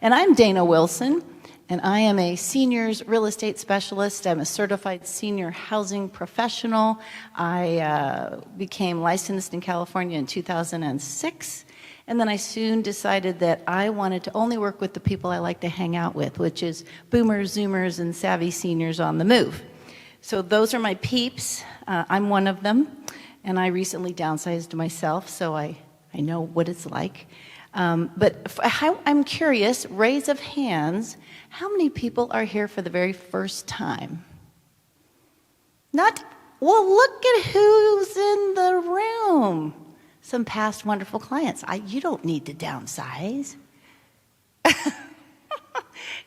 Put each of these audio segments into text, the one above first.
And I'm Dayna Wilson, and I am a seniors real estate specialist. I'm a certified senior housing professional. I became licensed in California in 2006, and then I soon decided that I wanted to only work with the people I like to hang out with, which is boomers, zoomers, and savvy seniors on the move. So those are my peeps. I'm one of them, and I recently downsized myself, so I know what it's like. But I'm curious, raise of hands, how many people are here for the very first time? Well, look at who's in the room. Some past wonderful clients. You don't need to downsize.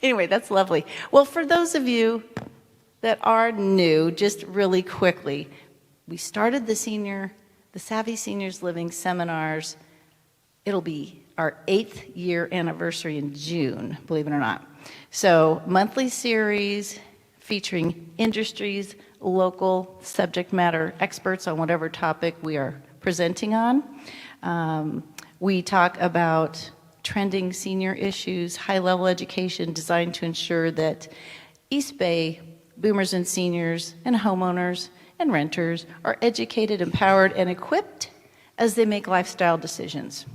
Anyway, that's lovely. Well, for those of you that are new, just really quickly, we started the Savvy Seniors Living seminars. It'll be our 8th year anniversary in June, believe it or not. So monthly series featuring industries, local subject matter experts on whatever topic we are presenting on. We talk about trending senior issues, high-level education designed to ensure that East Bay boomers and seniors and homeowners and renters are educated, empowered, and equipped as they make lifestyle decisions.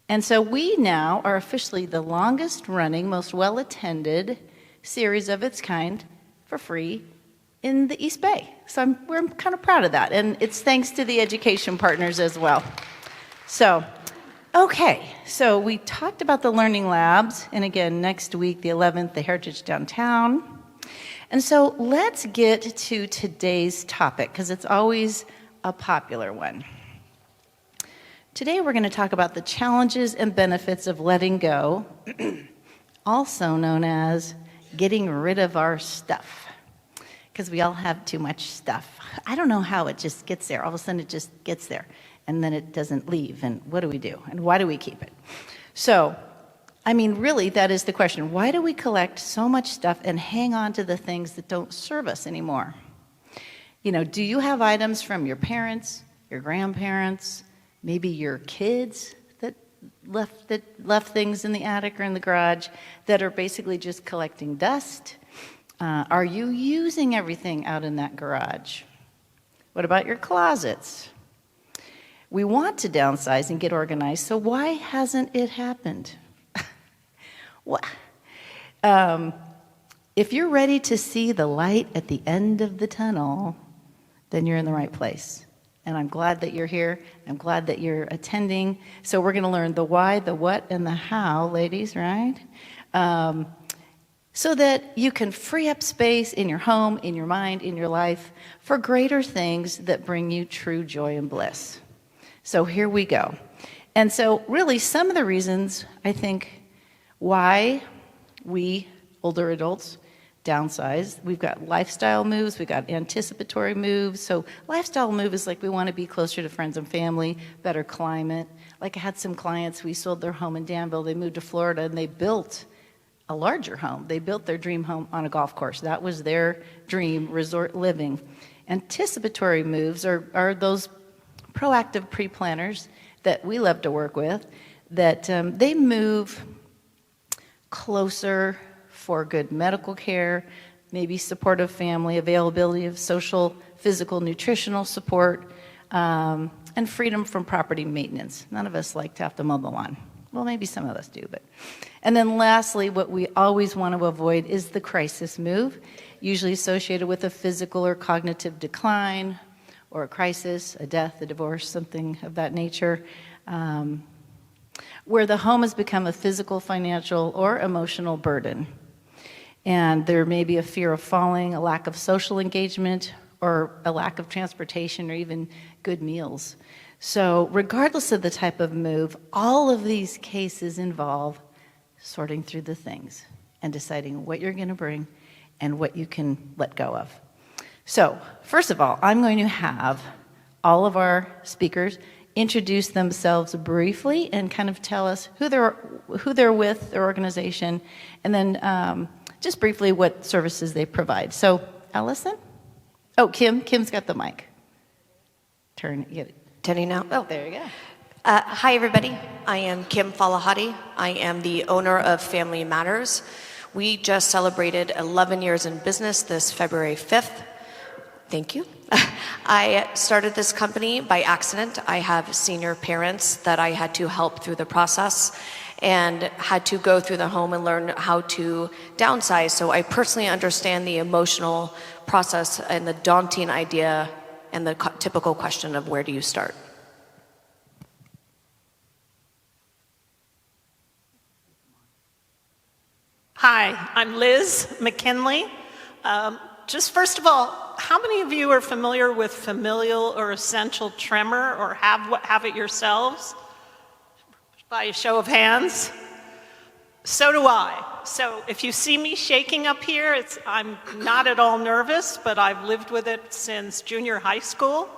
And so we now are officially the longest running, most well-attended series of its kind for free in the East Bay. So we're kind of proud of that. And it's thanks to the education partners as well. So, okay, so we talked about the learning labs. And again, next week, the 11th, the Heritage Downtown. And so let's get to today's topic, because it's always a popular one. Today we're going to talk about the challenges and benefits of letting go, also known as getting rid of our stuff, because we all have too much stuff. I don't know how it just gets there. All of a sudden it just gets there, and then it doesn't leave, and what do we do, and why do we keep it? So, I mean, really, that is the question. Why do we collect so much stuff and hang on to the things that don't serve us anymore? You know, do you have items from your parents, your grandparents, maybe your kids that left things in the attic or in the garage that are basically just collecting dust? Are you using everything out in that garage? What about your closets? We want to downsize and get organized, so why hasn't it happened? If you're ready to see the light at the end of the tunnel, then you're in the right place. And I'm glad that you're here. I'm glad that you're attending. So we're going to learn the why, the what, and the how, ladies, right? So that you can free up space in your home, in your mind, in your life for greater things that bring you true joy and bliss. So here we go. And so really some of the reasons, I think, why we older adults downsize. We've got lifestyle moves, we've got anticipatory moves. So lifestyle move is like we want to be closer to friends and family, better climate. Like I had some clients, we sold their home in Danville, they moved to Florida and they built a larger home. They built their dream home on a golf course. That was their dream resort living. Anticipatory moves are those proactive pre-planners that we love to work with, that they move closer for good medical care, maybe supportive family, availability of social, physical, nutritional support, and freedom from property maintenance. None of us like to have to mow the lawn. Well, maybe some of us do, but. And then lastly, what we always want to avoid is the crisis move, usually associated with a physical or cognitive decline, or a crisis, a death, a divorce, something of that nature, where the home has become a physical, financial, or emotional burden. And there may be a fear of falling, a lack of social engagement, or a lack of transportation, or even good meals. So regardless of the type of move, all of these cases involve sorting through the things and deciding what you're going to bring and what you can let go of. So first of all, I'm going to have all of our speakers introduce themselves briefly and kind of tell us who they're with, their organization, and then just briefly what services they provide. So, Allison? Oh, Kim's got the mic. Turn it. Turning now. Oh, there you go. Hi, everybody. I am Kim Falahati. I am the owner of Family Matters. We just celebrated 11 years in business this February 5th. Thank you. I started this company by accident. I have senior parents that I had to help through the process and had to go through the home and learn how to downsize. So I personally understand the emotional process and the daunting idea and the typical question of where do you start? Hi, I'm Liz McKinley. Just first of all, how many of you are familiar with familial or essential tremor or have it yourselves? By a show of hands. So do I. So if you see me shaking up here, I'm not at all nervous, but I've lived with it since junior high school,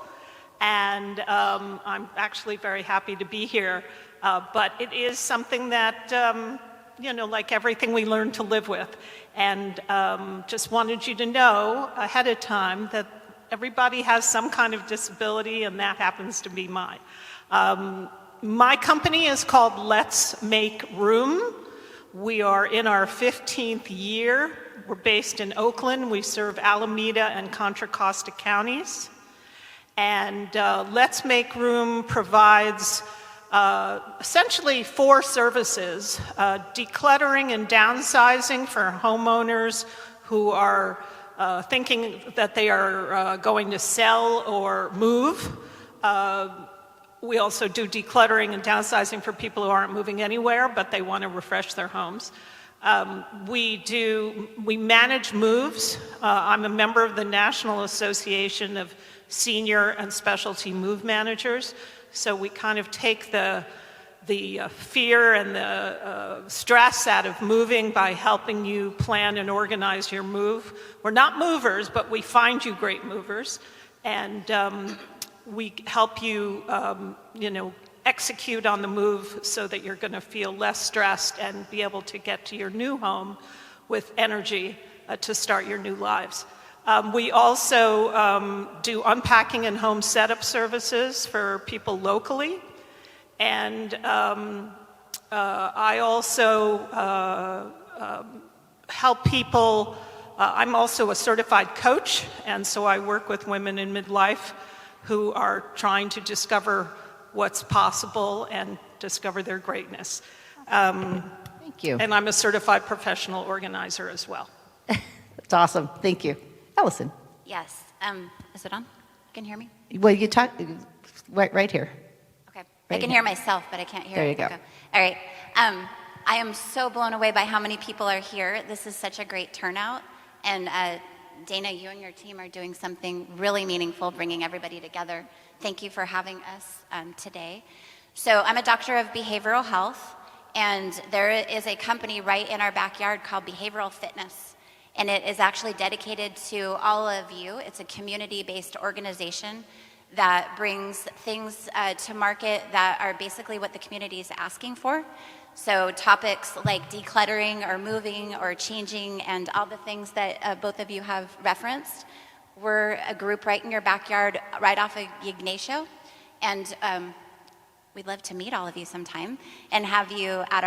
and I'm actually very happy to be here. But it is something that like everything we learn to live with. And just wanted you to know ahead of time that everybody has some kind of disability, and that happens to be mine. My company is called Let's Make Room. We are in our 15th year. We're based in Oakland. We serve Alameda and Contra Costa counties. And Let's Make Room provides essentially 4 services: decluttering and downsizing for homeowners who are thinking that they are going to sell or move. We also do decluttering and downsizing for people who aren't moving anywhere, but they want to refresh their homes. We manage moves. I'm a member of the National Association of Senior and Specialty Move Managers. So we kind of take the fear and the stress out of moving by helping you plan and organize your move. We're not movers, but we find you great movers. And we help you, execute on the move so that you're going to feel less stressed and be able to get to your new home with energy to start your new lives. We also do unpacking and home setup services for people locally. And I also help people. I'm also a certified coach, and so I work with women in midlife who are trying to discover what's possible and discover their greatness. Thank you. And I'm a certified professional organizer as well. That's awesome. Thank you. Allison. Yes. Is it on? You can hear me? Well, you talk right here. Okay. Right I can here. hear myself, but I can't hear There it. you go. Okay. All right. I am so blown away by how many people are here. This is such a great turnout. And Dayna, you and your team are doing something really meaningful, bringing everybody together. Thank you for having us today. So I'm a doctor of behavioral health, and there is a company right in our backyard called Behavioral Fitness. And it is actually dedicated to all of you. It's a community-based organization that brings things to market that are basically what the community is asking for. So topics like decluttering or moving or changing and all the things that both of you have referenced. We're a group right in your backyard, right off of Ignacio. And we'd love to meet all of you sometime and have you at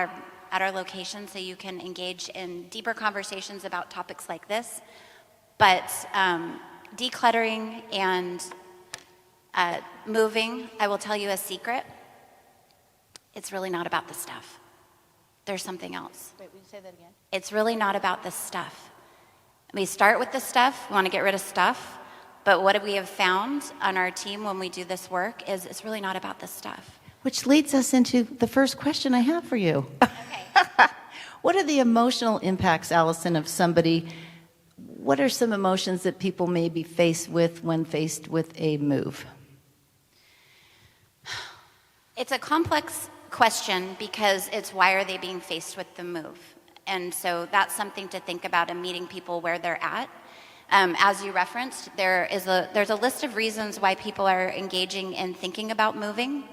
our location so you can engage in deeper conversations about topics like this. But decluttering and moving, I will tell you a secret. It's really not about the stuff. There's something else. Wait, will you say that again? It's really not about the stuff. We start with the stuff, we want to get rid of stuff, but what we have found on our team when we do this work is it's really not about the stuff. Which leads us into the first question I have for you. Okay. What are the emotional impacts, Allison, of somebody? What are some emotions that people may be faced with when faced with a move? It's a complex question because it's why are they being faced with the move? And so that's something to think about in meeting people where they're at. As you referenced, there's a list of reasons why people are engaging in thinking about moving.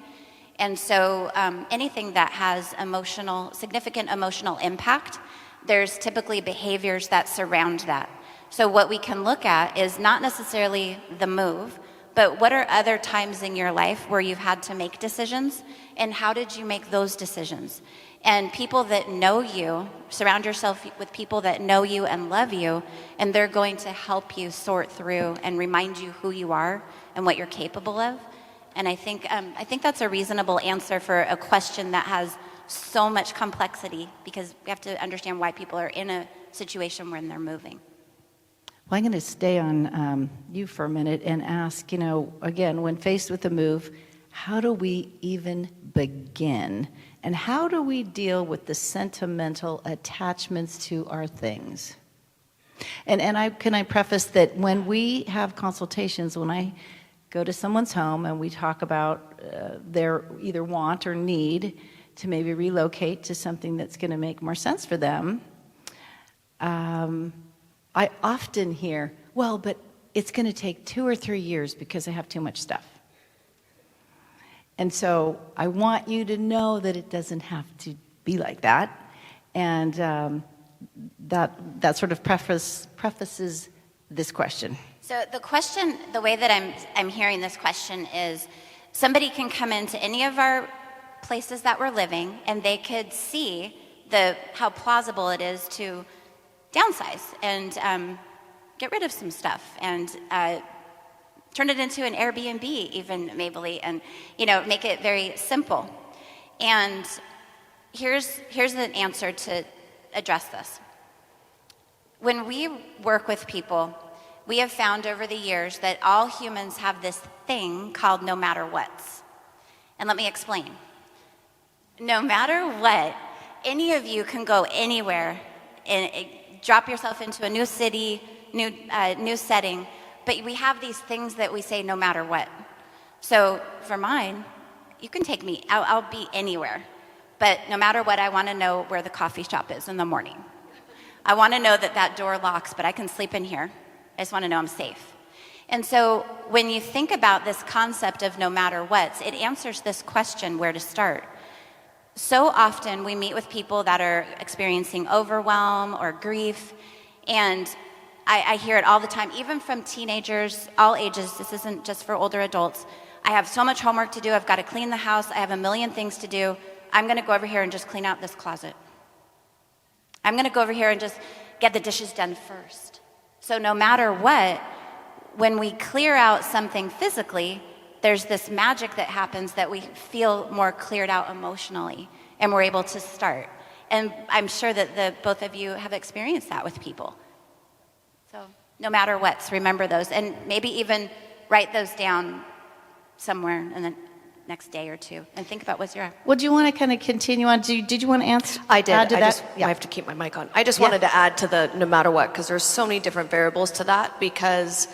And so anything that has significant emotional impact, there's typically behaviors that surround that. So what we can look at is not necessarily the move, but what are other times in your life where you've had to make decisions, and how did you make those decisions? And people that know you, surround yourself with people that know you and love you, and they're going to help you sort through and remind you who you are and what you're capable of. And I think that's a reasonable answer for a question that has so much complexity, because we have to understand why people are in a situation when they're moving. Well, I'm going to stay on you for a minute and ask, again, when faced with a move, how do we even begin? And how do we deal with the sentimental attachments to our things? And can I preface that when we have consultations, when I go to someone's home and we talk about their either want or need to maybe relocate to something that's going to make more sense for them, I often hear, well, but it's going to take 2 or 3 years because I have too much stuff. And so I want you to know that it doesn't have to be like that. And that sort of prefaces this question. So the question, the way that I'm hearing this question is, somebody can come into any of our places that we're living, and they could see how plausible it is to downsize and get rid of some stuff and turn it into an Airbnb, even maybe, and make it very simple. And here's an answer to address this. When we work with people, we have found over the years that all humans have this thing called no matter what's. And let me explain. No matter what, any of you can go anywhere and drop yourself into a new city, new setting, but we have these things that we say no matter what. So for mine, you can take me, I'll be anywhere. But no matter what, I want to know where the coffee shop is in the morning. I want to know that door locks, but I can sleep in here. I just want to know I'm safe. And so when you think about this concept of no matter what, it answers this question, where to start. So often we meet with people that are experiencing overwhelm or grief, and I hear it all the time, even from teenagers, all ages. This isn't just for older adults. I have so much homework to do. I've got to clean the house. I have a million things to do. I'm going to go over here and just clean out this closet. I'm going to go over here and just get the dishes done first. So no matter what, when we clear out something physically, there's this magic that happens that we feel more cleared out emotionally, and we're able to start. And I'm sure that both of you have experienced that with people. So no matter what, remember those, and maybe even write those down somewhere in the next day or two, and think about what's your... Well, do you want to kind of continue on? Did you want to answer? I did. Add to that? I have to keep my mic on. I just wanted to add to the no matter what, because there's so many different variables to that, because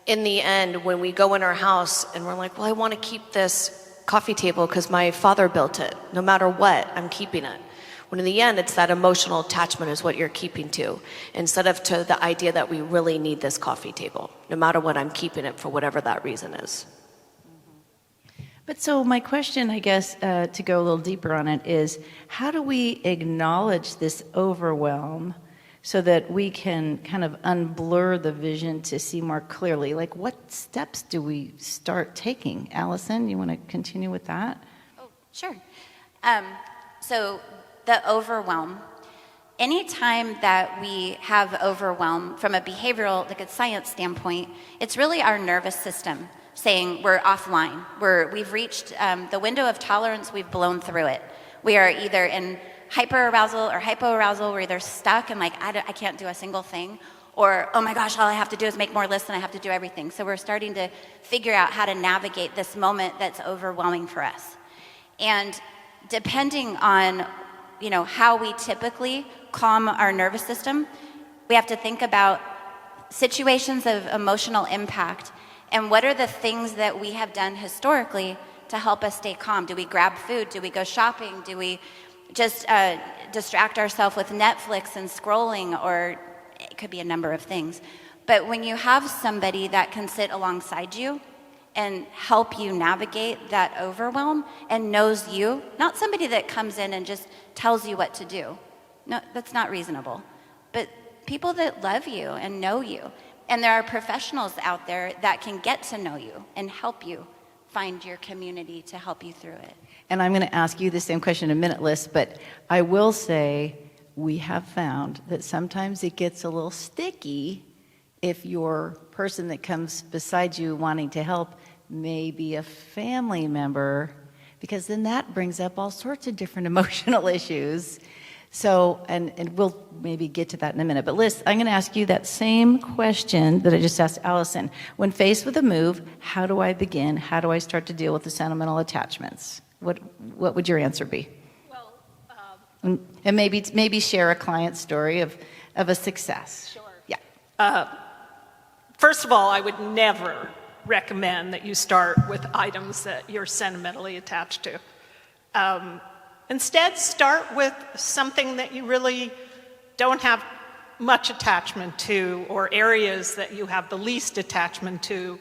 in the end, when we go in our house and we're like, well, I want to keep this coffee table because my father built it. No matter what, I'm keeping it. When in the end, it's that emotional attachment is what you're keeping to, instead of to the idea that we really need this coffee table. No matter what, I'm keeping it for whatever that reason is. But so my question, I guess, to go a little deeper on it is, how do we acknowledge this overwhelm so that we can kind of unblur the vision to see more clearly? Like, what steps do we start taking? Allison, you want to continue with that? Oh, sure. So the overwhelm, anytime that we have overwhelm from a behavioral, like a science standpoint, it's really our nervous system saying we're offline. We've reached the window of tolerance, we've blown through it. We are either in hyperarousal or hypoarousal. We're either stuck and like, I can't do a single thing, or, oh my gosh, all I have to do is make more lists and I have to do everything. So we're starting to figure out how to navigate this moment that's overwhelming for us. And depending on, how we typically calm our nervous system, we have to think about situations of emotional impact and what are the things that we have done historically to help us stay calm. Do we grab food? Do we go shopping? Do we just distract ourselves with Netflix and scrolling? Or it could be a number of things. But when you have somebody that can sit alongside you and help you navigate that overwhelm and knows you, not somebody that comes in and just tells you what to do. No, that's not reasonable. But people that love you and know you And there are professionals out there that can get to know you and help you find your community to help you through it. And I'm going to ask you the same question in a minute, Liz, but I will say we have found that sometimes it gets a little sticky if your person that comes beside you wanting to help may be a family member, because then that brings up all sorts of different emotional issues. So, and we'll maybe get to that in a minute. But Liz, I'm going to ask you that same question that I just asked Allison. When faced with a move, how do I begin? How do I start to deal with the sentimental attachments? What would your answer be? Well, And maybe share a client story of a success. sure. Yeah. First of all, I would never recommend that you start with items that you're sentimentally attached to. Instead, start with something that you really don't have much attachment to, or areas that you have the least attachment to.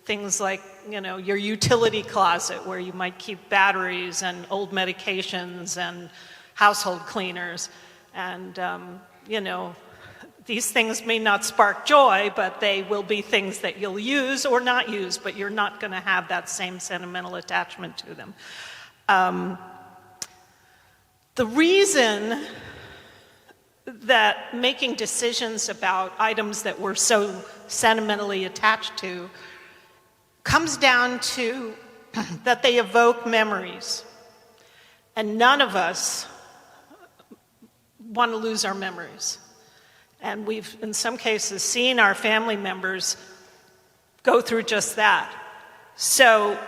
Things like, your utility closet where you might keep batteries and old medications and household cleaners. And, these things may not spark joy, but they will be things that you'll use or not use, but you're not going to have that same sentimental attachment to them. The reason that making decisions about items that we're so sentimentally attached to comes down to that they evoke memories. And none of us want to lose our memories. And we've, in some cases, seen our family members go through just that. So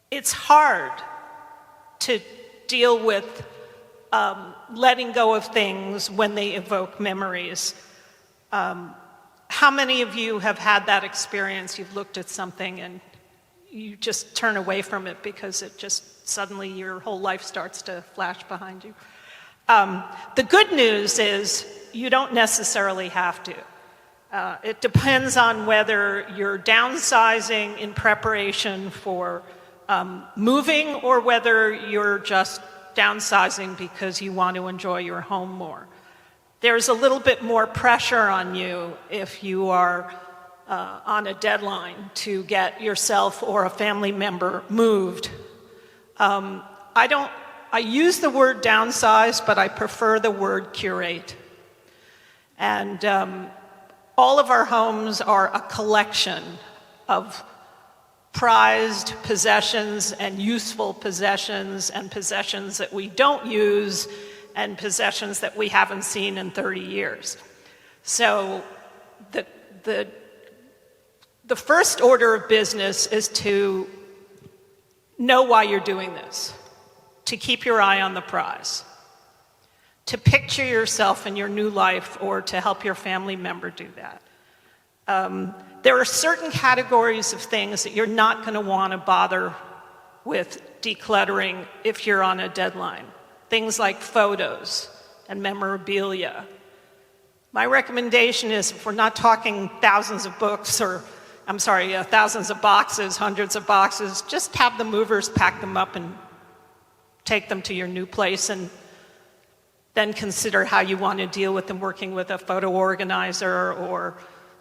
it's hard to deal with letting go of things when they evoke memories. How many of you have had that experience? You've looked at something and you just turn away from it because it just suddenly your whole life starts to flash behind you. The good news is you don't necessarily have to. It depends on whether you're downsizing in preparation for moving, or whether you're just downsizing because you want to enjoy your home more. There's a little bit more pressure on you if you are on a deadline to get yourself or a family member moved. I use the word downsize, but I prefer the word curate. And all of our homes are a collection of prized possessions and useful possessions and possessions that we don't use and possessions that we haven't seen in 30 years. So the first order of business is to know why you're doing this, to keep your eye on the prize, to picture yourself in your new life, or to help your family member do that. There are certain categories of things that you're not going to want to bother with decluttering if you're on a deadline. Things like photos and memorabilia. My recommendation is, if we're not talking thousands of books, or thousands of boxes, hundreds of boxes, just have the movers pack them up and take them to your new place, and then consider how you want to deal with them, working with a photo organizer or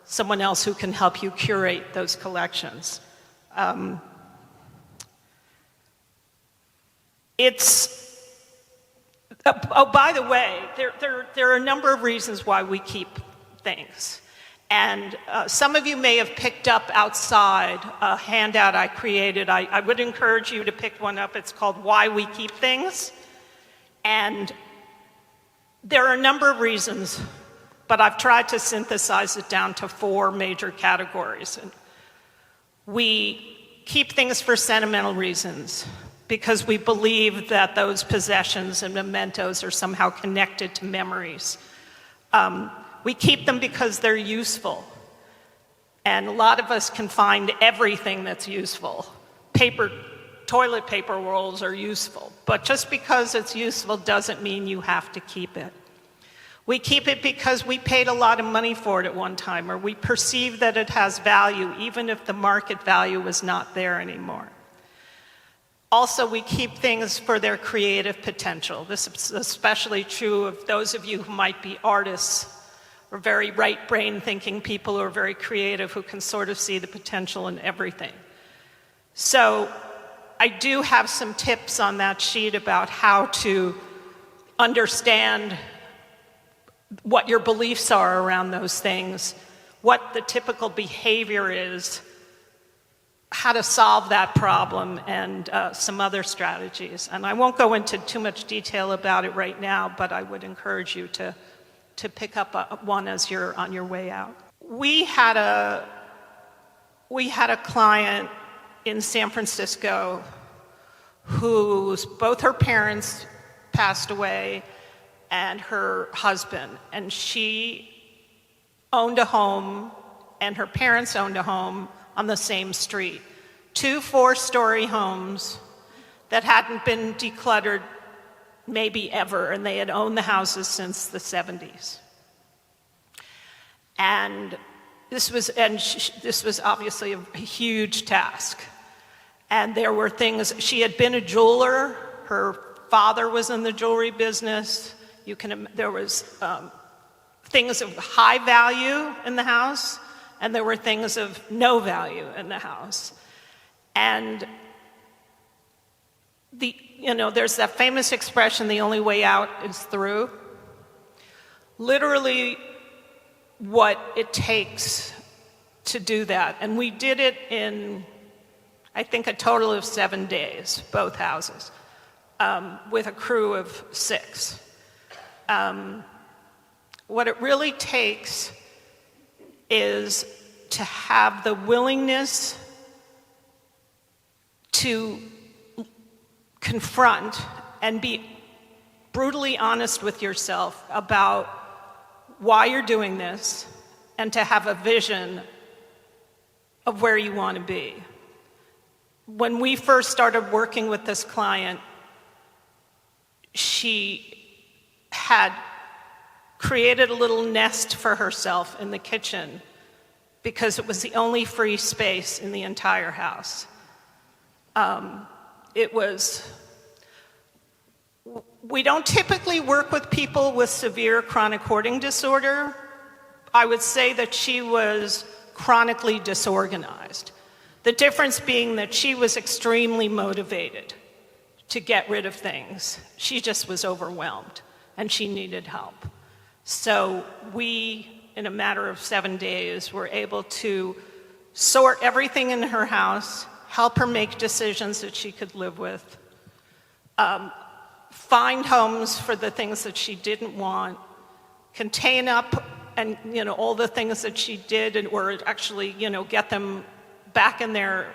someone else who can help you curate those collections. By the way, there are a number of reasons why we keep things. And some of you may have picked up outside a handout I created. I would encourage you to pick one up. It's called Why We Keep Things. And there are a number of reasons, but I've tried to synthesize it down to 4 major categories. And we keep things for sentimental reasons, because we believe that those possessions and mementos are somehow connected to memories. We keep them because they're useful. And a lot of us can find everything that's useful. Toilet paper rolls are useful, but just because it's useful doesn't mean you have to keep it. We keep it because we paid a lot of money for it at one time, or we perceive that it has value, even if the market value is not there anymore. Also, we keep things for their creative potential. This is especially true of those of you who might be artists, or very right brain thinking people who are very creative, who can sort of see the potential in everything. So I do have some tips on that sheet about how to understand what your beliefs are around those things, what the typical behavior is, how to solve that problem, and some other strategies. And I won't go into too much detail about it right now, but I would encourage you to pick up one as you're on your way out. We had a client in San Francisco whose both her parents passed away and her husband, and she owned a home and her parents owned a home on the same street. 2 4-story homes that hadn't been decluttered maybe ever, and they had owned the houses since the 70s. And this was obviously a huge task. And there were things, she had been a jeweler, her father was in the jewelry business. There was things of high value in the house, and there were things of no value in the house. And there's that famous expression, the only way out is through. Literally what it takes to do that. And we did it in, I think, a total of 7 days, both houses, with a crew of 6. What it really takes is to have the willingness to confront and be brutally honest with yourself about why you're doing this, and to have a vision of where you want to be. When we first started working with this client, she had created a little nest for herself in the kitchen because it was the only free space in the entire house. We don't typically work with people with severe chronic hoarding disorder. I would say that she was chronically disorganized. The difference being that she was extremely motivated to get rid of things. She just was overwhelmed, and she needed help. So we, in a matter of 7 days, were able to sort everything in her house, help her make decisions that she could live with, find homes for the things that she didn't want, contain up and all the things that she did, or actually get them back in their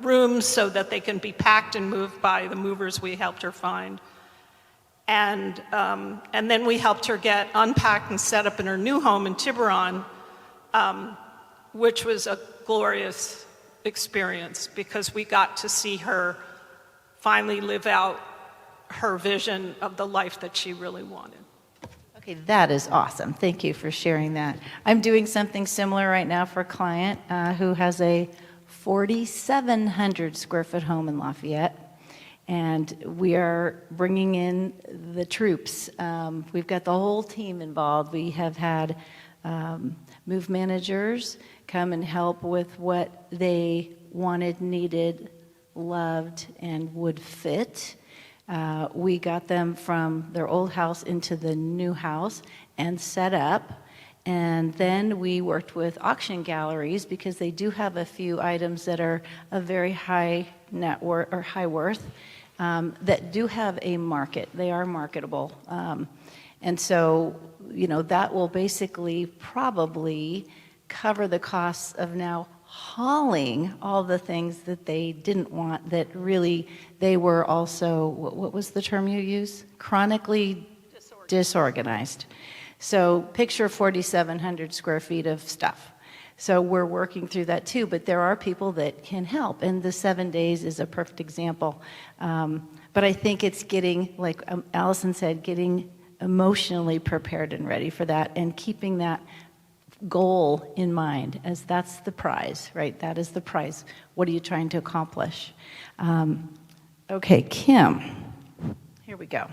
rooms so that they can be packed and moved by the movers we helped her find. And then we helped her get unpacked and set up in her new home in Tiburon, which was a glorious experience because we got to see her finally live out her vision of the life that she really wanted. Okay, that is awesome. Thank you for sharing that. I'm doing something similar right now for a client who has a 4,700 square foot home in Lafayette, and we are bringing in the troops. We've got the whole team involved. We have had move managers come and help with what they wanted, needed, loved, and would fit. We got them from their old house into the new house and set up. And then we worked with auction galleries because they do have a few items that are of very high net worth or high worth that do have a market. They are marketable. And so, that will basically probably cover the costs of now hauling all the things that they didn't want, that really they were also, what was the term you used? Chronically disorganized. So picture 4,700 square feet of stuff. So we're working through that too, but there are people that can help, and the 7 days is a perfect example. But I think it's getting, like Allison said, getting emotionally prepared and ready for that, and keeping that goal in mind, as that's the prize, right? That is the prize. What are you trying to accomplish? Okay, Kim, here we go.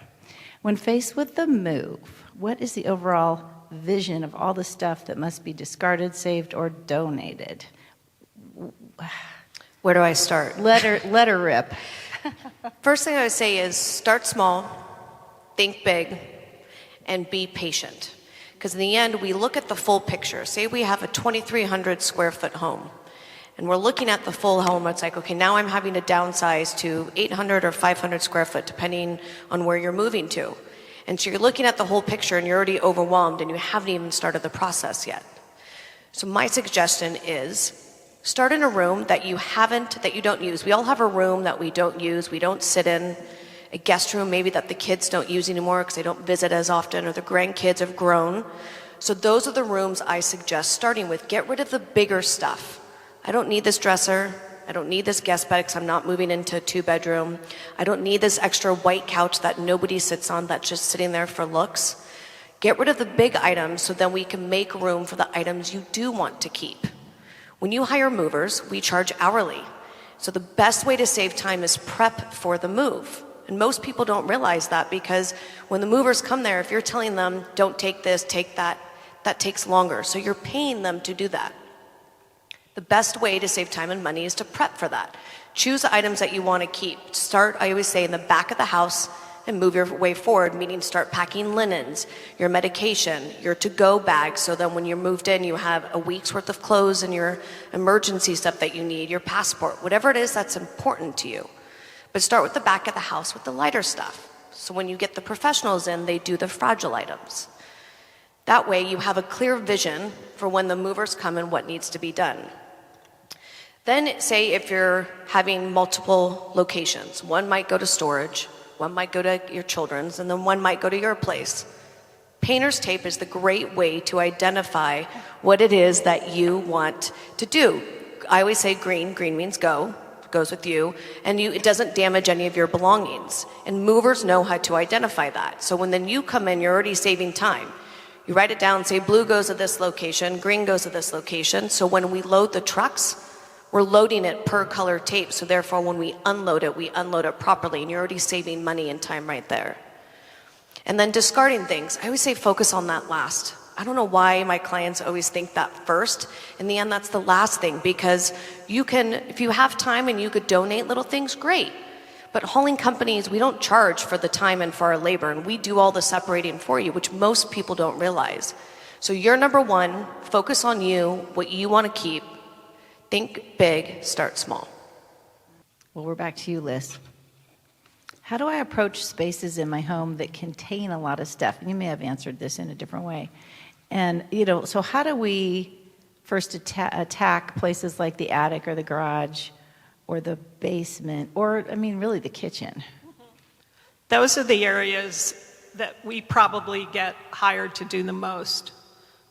When faced with the move, what is the overall vision of all the stuff that must be discarded, saved, or donated. Where do I start? Let her rip. First thing I would say is start small, think big, and be patient. Because in the end, we look at the full picture. Say we have a 2,300 square foot home, and we're looking at the full home. It's like, okay, now I'm having to downsize to 800 or 500 square foot, depending on where you're moving to. And so you're looking at the whole picture, and you're already overwhelmed, and you haven't even started the process yet. So my suggestion is start in a room that you don't use. We all have a room that we don't use, we don't sit in. A guest room maybe that the kids don't use anymore because they don't visit as often, or the grandkids have grown. So those are the rooms I suggest starting with. Get rid of the bigger stuff. I don't need this dresser. I don't need this guest bed because I'm not moving into a 2-bedroom. I don't need this extra white couch that nobody sits on that's just sitting there for looks. Get rid of the big items so then we can make room for the items you do want to keep. When you hire movers, we charge hourly. So the best way to save time is prep for the move. And most people don't realize that, because when the movers come there, if you're telling them, don't take this, take that, that takes longer. So you're paying them to do that. The best way to save time and money is to prep for that. Choose the items that you want to keep. Start, I always say, in the back of the house and move your way forward, meaning start packing linens, your medication, your to-go bag, so that when you're moved in, you have a week's worth of clothes and your emergency stuff that you need, your passport, whatever it is that's important to you. But start with the back of the house with the lighter stuff. So when you get the professionals in, they do the fragile items. That way you have a clear vision for when the movers come and what needs to be done. Then say if you're having multiple locations, one might go to storage, one might go to your children's, and then one might go to your place. Painter's tape is the great way to identify what it is that you want to do. I always say green means go. Goes with you, and it doesn't damage any of your belongings. And movers know how to identify that. So when then you come in, you're already saving time. You write it down, say blue goes to this location, green goes to this location. So when we load the trucks, we're loading it per color tape. So therefore, when we unload it properly, and you're already saving money and time right there. And then discarding things. I always say focus on that last. I don't know why my clients always think that first. In the end, that's the last thing, because you can, if you have time and you could donate little things, great. But hauling companies, we don't charge for the time and for our labor, and we do all the separating for you, which most people don't realize. So you're number one, focus on you, what you want to keep. Think big, start small. Well, we're back to you, Liz. How do I approach spaces in my home that contain a lot of stuff? And you may have answered this in a different way. And, so how do we first attack places like the attic or the garage or the basement or, really the kitchen? Those are the areas that we probably get hired to do the most,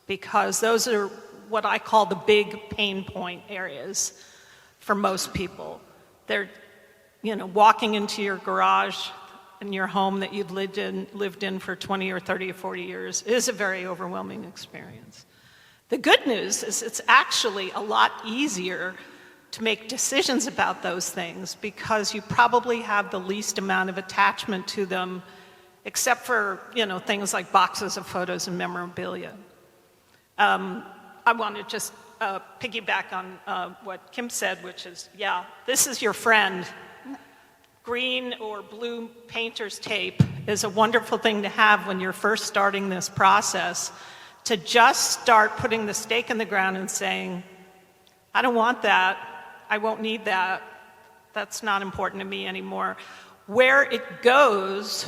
because those are what I call the big pain point areas for most people. They're, walking into your garage in your home that you've lived in for 20 or 30 or 40 years is a very overwhelming experience. The good news is it's actually a lot easier to make decisions about those things, because you probably have the least amount of attachment to them, except for, things like boxes of photos and memorabilia. I want to just piggyback on what Kim said, which is, this is your friend. Green or blue painter's tape is a wonderful thing to have when you're first starting this process, to just start putting the stake in the ground and saying, I don't want that, I won't need that, that's not important to me anymore. Where it goes,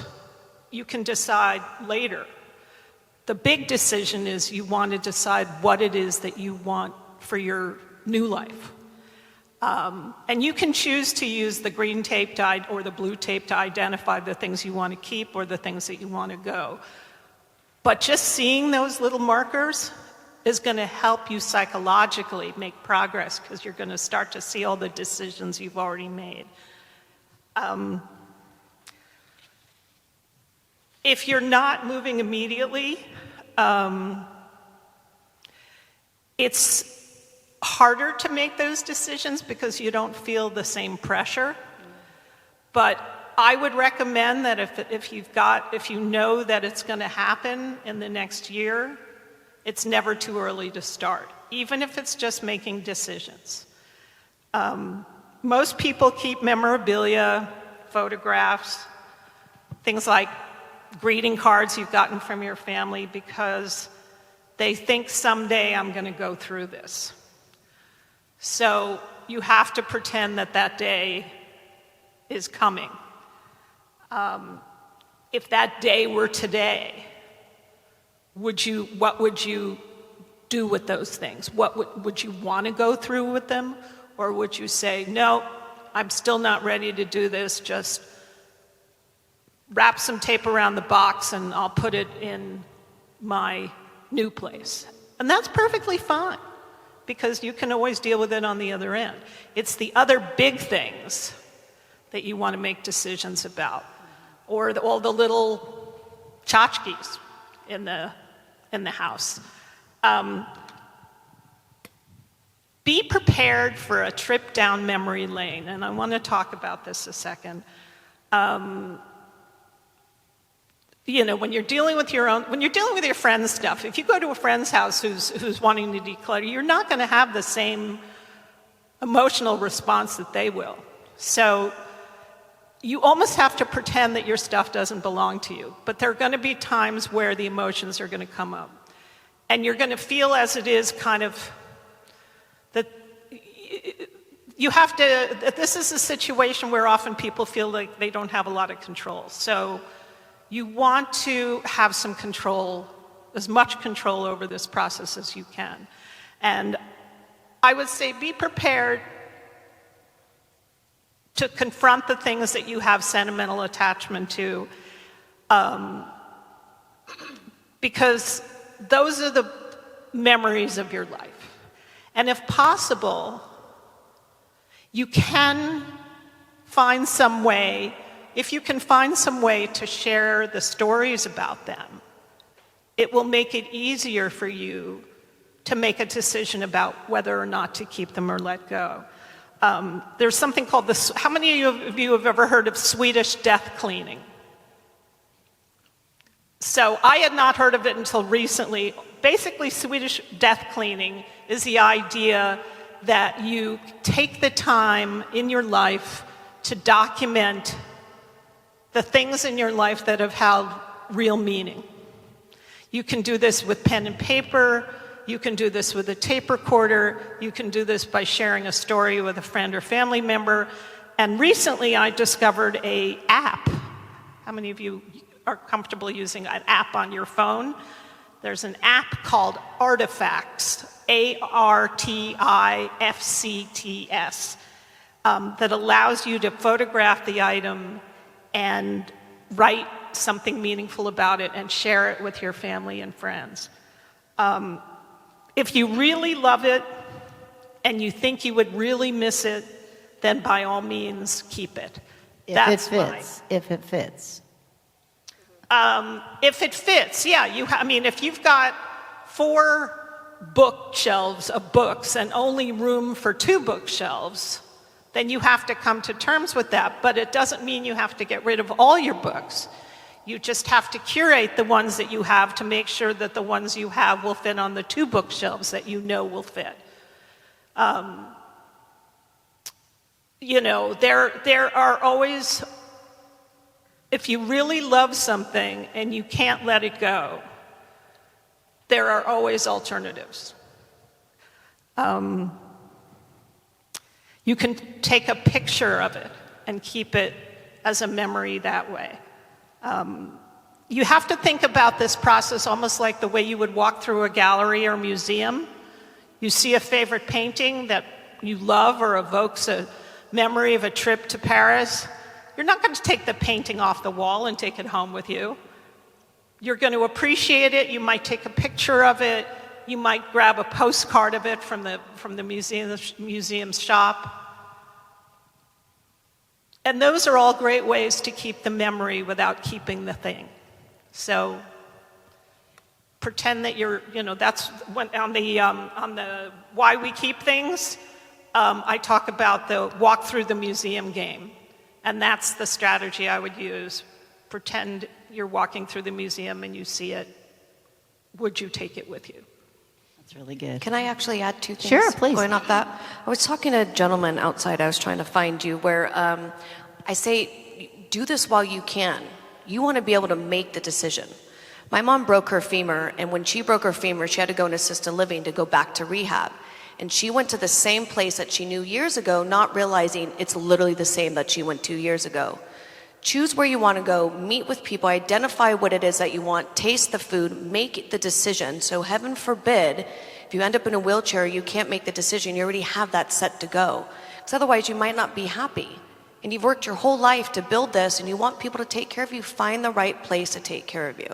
you can decide later. The big decision is you want to decide what it is that you want for your new life. And you can choose to use the green tape or the blue tape to identify the things you want to keep or the things that you want to go. But just seeing those little markers is going to help you psychologically make progress, because you're going to start to see all the decisions you've already made. If you're not moving immediately, it's harder to make those decisions because you don't feel the same pressure. But I would recommend that if you know that it's going to happen in the next year, it's never too early to start, even if it's just making decisions. Most people keep memorabilia, photographs, things like greeting cards you've gotten from your family because they think someday I'm going to go through this. So you have to pretend that that day is coming. If that day were today, what would you do with those things? Would you want to go through with them? Or would you say, no, I'm still not ready to do this, just wrap some tape around the box and I'll put it in my new place? And that's perfectly fine, because you can always deal with it on the other end. It's the other big things that you want to make decisions about, or all the little tchotchkes in the house. Be prepared for a trip down memory lane, and I want to talk about this a second. When you're dealing with your friend's stuff, if you go to a friend's house who's wanting to declutter, you're not going to have the same emotional response that they will. So you almost have to pretend that your stuff doesn't belong to you. But there are going to be times where the emotions are going to come up. And you're going to feel as it is kind of that you have to, this is a situation where often people feel like they don't have a lot of control. So you want to have some control, as much control over this process as you can. And I would say be prepared to confront the things that you have sentimental attachment to, because those are the memories of your life. And if possible, you can find some way, if you can find some way to share the stories about them, it will make it easier for you to make a decision about whether or not to keep them or let go. There's something called how many of you have ever heard of Swedish death cleaning? So I had not heard of it until recently. Basically, Swedish death cleaning is the idea that you take the time in your life to document the things in your life that have held real meaning. You can do this with pen and paper. You can do this with a tape recorder. You can do this by sharing a story with a friend or family member. And recently I discovered an app. How many of you are comfortable using an app on your phone? There's an app called Artifacts, ARTIFCTS, that allows you to photograph the item and write something meaningful about it and share it with your family and friends. If you really love it and you think you would really miss it, then by all means keep it. If it fits. If it fits, yeah. If you've got 4 bookshelves of books and only room for 2 bookshelves, then you have to come to terms with that. But it doesn't mean you have to get rid of all your books. You just have to curate the ones that you have to make sure that the ones you have will fit on the 2 bookshelves that you know will fit. There are always, if you really love something and you can't let it go, there are always alternatives. You can take a picture of it and keep it as a memory that way. You have to think about this process almost like the way you would walk through a gallery or museum. You see a favorite painting that you love or evokes a memory of a trip to Paris. You're not going to take the painting off the wall and take it home with you. You're going to appreciate it. You might take a picture of it. You might grab a postcard of it from the museum's shop. And those are all great ways to keep the memory without keeping the thing. So pretend that that's when, on the why we keep things, I talk about the walk through the museum game. And that's the strategy I would use. Pretend you're walking through the museum and you see it. Would you take it with you? It's really good. Can I actually add two things? Sure, please. Going off that, I was talking to a gentleman outside. I was trying to find you, where I say, do this while you can. You want to be able to make the decision. My mom broke her femur, and when she broke her femur, she had to go into assisted living to go back to rehab. And she went to the same place that she knew years ago, not realizing it's literally the same that she went 2 years ago. Choose where you want to go, meet with people, identify what it is that you want, taste the food, make the decision. So heaven forbid, if you end up in a wheelchair, you can't make the decision, you already have that set to go. Because otherwise you might not be happy. And you've worked your whole life to build this, and you want people to take care of you, find the right place to take care of you.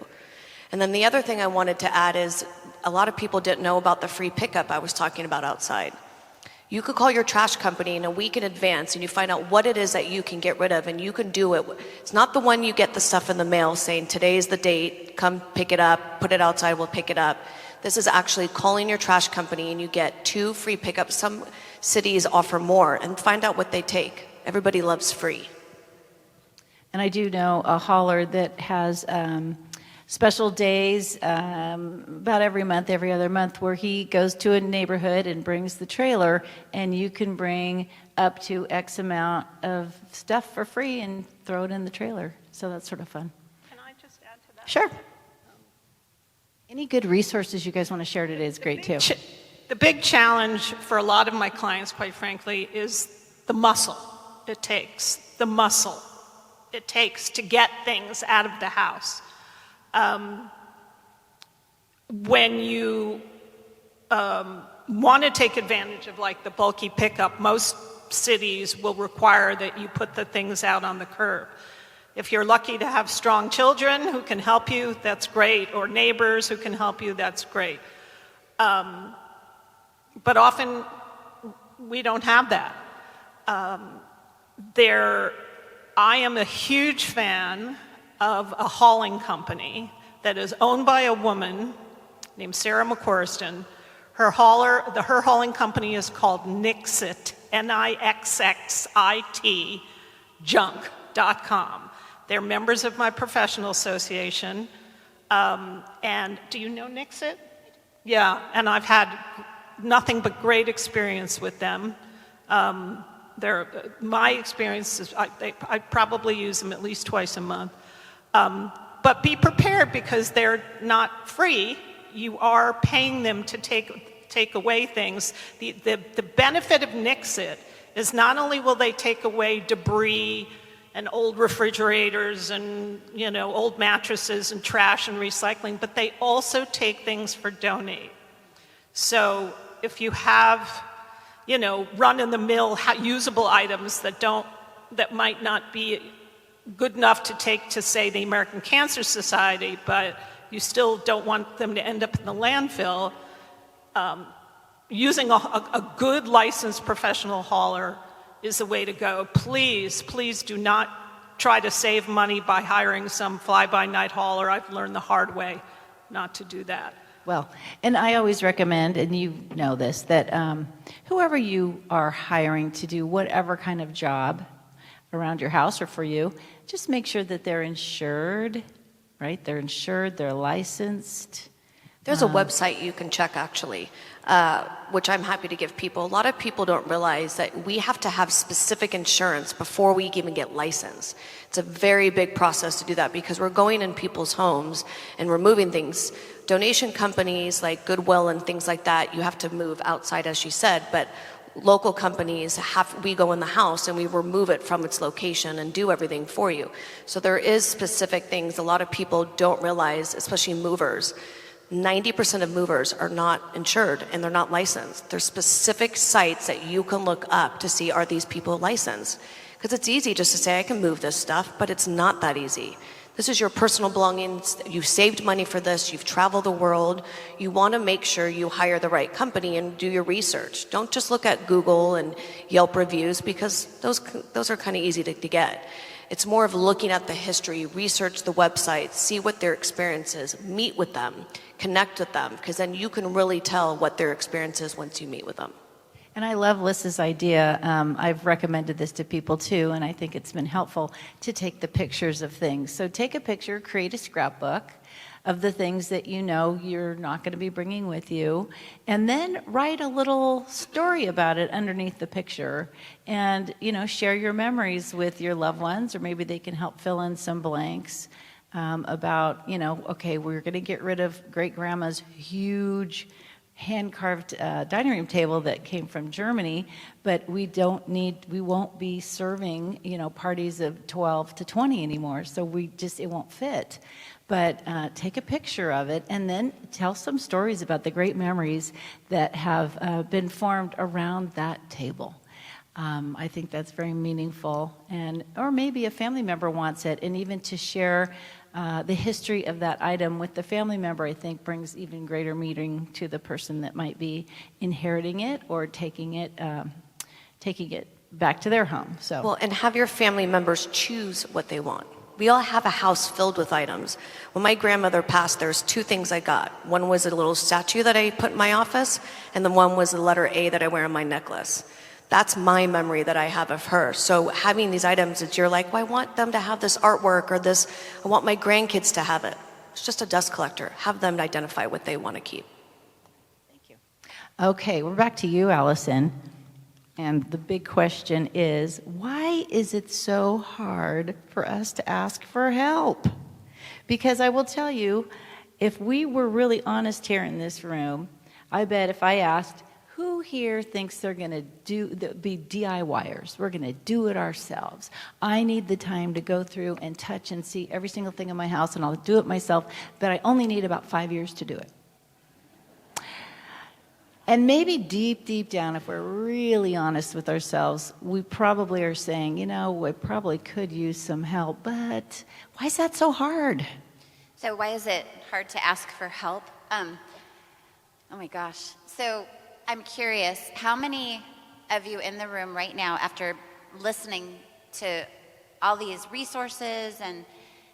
And then the other thing I wanted to add is, a lot of people didn't know about the free pickup I was talking about outside. You could call your trash company in a week in advance and you find out what it is that you can get rid of, and you can do it. It's not the one you get the stuff in the mail saying, today's the date, come pick it up, put it outside, we'll pick it up. This is actually calling your trash company and you get 2 free pickups. Some cities offer more, and find out what they take. Everybody loves free. And I do know a hauler that has special days about every month, every other month, where he goes to a neighborhood and brings the trailer, and you can bring up to X amount of stuff for free and throw it in the trailer. So that's sort of fun. Can I just add to that? Sure. Any good resources you guys want to share today is great too. The big challenge for a lot of my clients, quite frankly, is the muscle it takes, the muscle it takes to get things out of the house. When you want to take advantage of like the bulky pickup, most cities will require that you put the things out on the curb. If you're lucky to have strong children who can help you, that's great, or neighbors who can help you, that's great. But often we don't have that. I am a huge fan of a hauling company that is owned by a woman named Sarah McCorriston. Her hauling company is called Nixit, Nixxit, junk.com. They're members of my professional association. And do you know Nixit? Yeah, and I've had nothing but great experience with them. My experience is I probably use them at least twice a month. But be prepared, because they're not free. You are paying them to take away things. The benefit of Nixit is not only will they take away debris and old refrigerators and old mattresses and trash and recycling, but they also take things for donate. So if you have run-in-the-mill usable items that might not be good enough to take to, say, the American Cancer Society, but you still don't want them to end up in the landfill, using a good licensed professional hauler is the way to go. Please do not try to save money by hiring some fly-by-night hauler. I've learned the hard way not to do that. Well, and I always recommend, and you know this, that whoever you are hiring to do whatever kind of job around your house or for you, just make sure that they're insured, right? They're insured, they're licensed. There's a website you can check, actually, which I'm happy to give people. A lot of people don't realize that we have to have specific insurance before we even get licensed. It's a very big process to do that, because we're going in people's homes and we're moving things. Donation companies like Goodwill and things like that, you have to move outside, as she said, but local companies, we go in the house and we remove it from its location and do everything for you. So there is specific things a lot of people don't realize, especially movers. 90% of movers are not insured and they're not licensed. There's specific sites that you can look up to see, are these people licensed? Because it's easy just to say, I can move this stuff, but it's not that easy. This is your personal belongings. You saved money for this. You've traveled the world. You want to make sure you hire the right company and do your research. Don't just look at Google and Yelp reviews, because those are kind of easy to get. It's more of looking at the history, research the website, see what their experience is, meet with them, connect with them, because then you can really tell what their experience is once you meet with them. And I love Liz's idea. I've recommended this to people too, and I think it's been helpful to take the pictures of things. So take a picture, create a scrapbook, of the things that you know you're not going to be bringing with you, and then write a little story about it underneath the picture, and share your memories with your loved ones, or maybe they can help fill in some blanks about okay, we're going to get rid of great grandma's huge hand-carved dining room table that came from Germany, but we won't be serving parties of 12 to 20 anymore, so it won't fit. But take a picture of it and then tell some stories about the great memories that have been formed around that table. I think that's very meaningful, or maybe a family member wants it, and even to share the history of that item with the family member, I think, brings even greater meaning to the person that might be inheriting it or taking it back to their home. Well, and have your family members choose what they want. We all have a house filled with items. When my grandmother passed, there's 2 things I got. One was a little statue that I put in my office, and the one was the letter A that I wear on my necklace. That's my memory that I have of her. So having these items, you're like, well, I want them to have this artwork or this, I want my grandkids to have it. It's just a dust collector. Have them identify what they want to keep. Thank you. Okay, we're back to you, Allison. And the big question is, why is it so hard for us to ask for help? Because I will tell you, if we were really honest here in this room, I bet if I asked, who here thinks they're going to be DIYers? We're going to do it ourselves. I need the time to go through and touch and see every single thing in my house, and I'll do it myself, but I only need about 5 years to do it. And maybe deep, deep down, if we're really honest with ourselves, we probably are saying, I probably could use some help, but why is that so hard? So why is it hard to ask for help? Oh my gosh. So I'm curious, how many of you in the room right now, after listening to all these resources and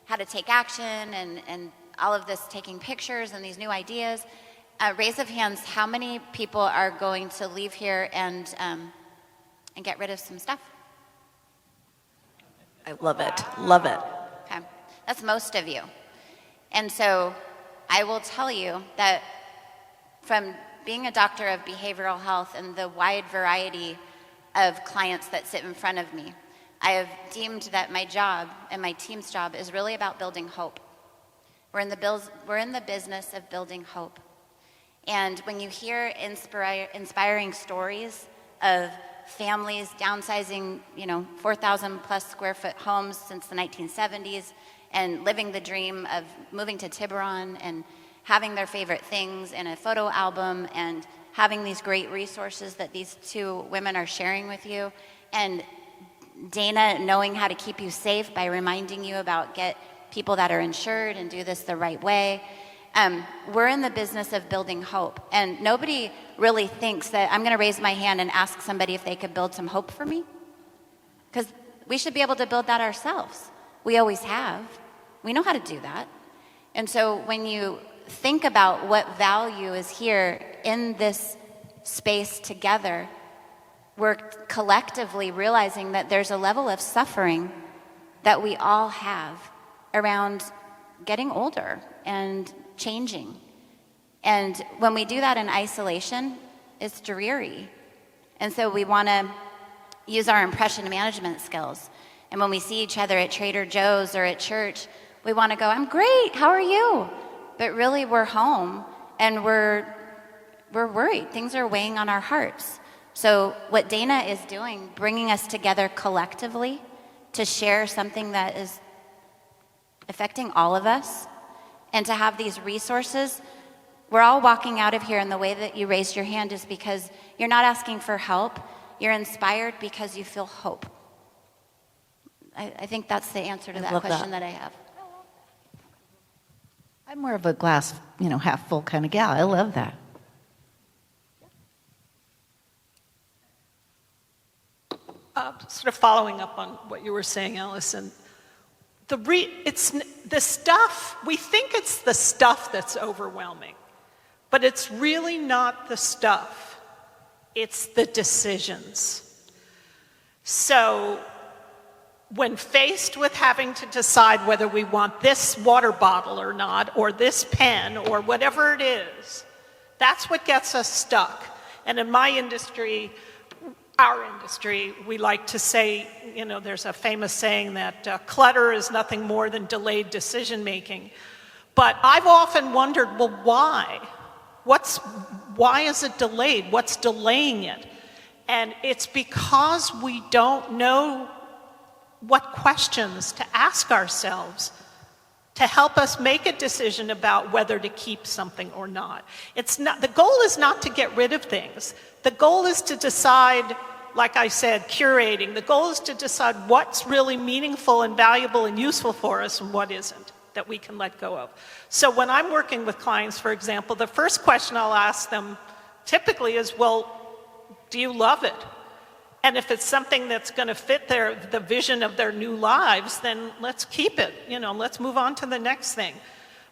how to take action and all of this taking pictures and these new ideas, raise of hands, how many people are going to leave here and get rid of some stuff? I love it. Love it. Okay. That's most of you. And so I will tell you that from being a doctor of behavioral health and the wide variety of clients that sit in front of me, I have deemed that my job and my team's job is really about building hope. We're in the business of building hope. And when you hear inspiring stories of families downsizing, 4,000 plus square foot homes since the 1970s and living the dream of moving to Tiburon and having their favorite things in a photo album and having these great resources that these 2 women are sharing with you, and Dayna knowing how to keep you safe by reminding you about get people that are insured and do this the right way. We're in the business of building hope, and nobody really thinks that I'm going to raise my hand and ask somebody if they could build some hope for me, because we should be able to build that ourselves. We always have. We know how to do that. And so when you think about what value is here in this space together, we're collectively realizing that there's a level of suffering that we all have around getting older and changing. And when we do that in isolation, it's dreary. And so we want to use our impression management skills. And when we see each other at Trader Joe's or at church, we want to go, I'm great, how are you? But really we're home and we're worried. Things are weighing on our hearts. So what Dayna is doing, bringing us together collectively to share something that is affecting all of us, and to have these resources, we're all walking out of here, and the way that you raised your hand is because you're not asking for help, you're inspired because you feel hope. I think that's the answer to that question that I have. I'm more of a glass, half full kind of gal. I love that. Sort of following up on what you were saying, Allison, it's the stuff, we think it's the stuff that's overwhelming, but it's really not the stuff, it's the decisions. So when faced with having to decide whether we want this water bottle or not, or this pen, or whatever it is, that's what gets us stuck. And in my industry, our industry, we like to say, you know, there's a famous saying that clutter is nothing more than delayed decision making. But I've often wondered, well, why? Why is it delayed? What's delaying it? And it's because we don't know what questions to ask ourselves to help us make a decision about whether to keep something or not. The goal is not to get rid of things. The goal is to decide, like I said, curating. The goal is to decide what's really meaningful and valuable and useful for us and what isn't, that we can let go of. So when I'm working with clients, for example, the first question I'll ask them typically is, well, do you love it? And if it's something that's going to fit the vision of their new lives, then let's keep it. You know, let's move on to the next thing.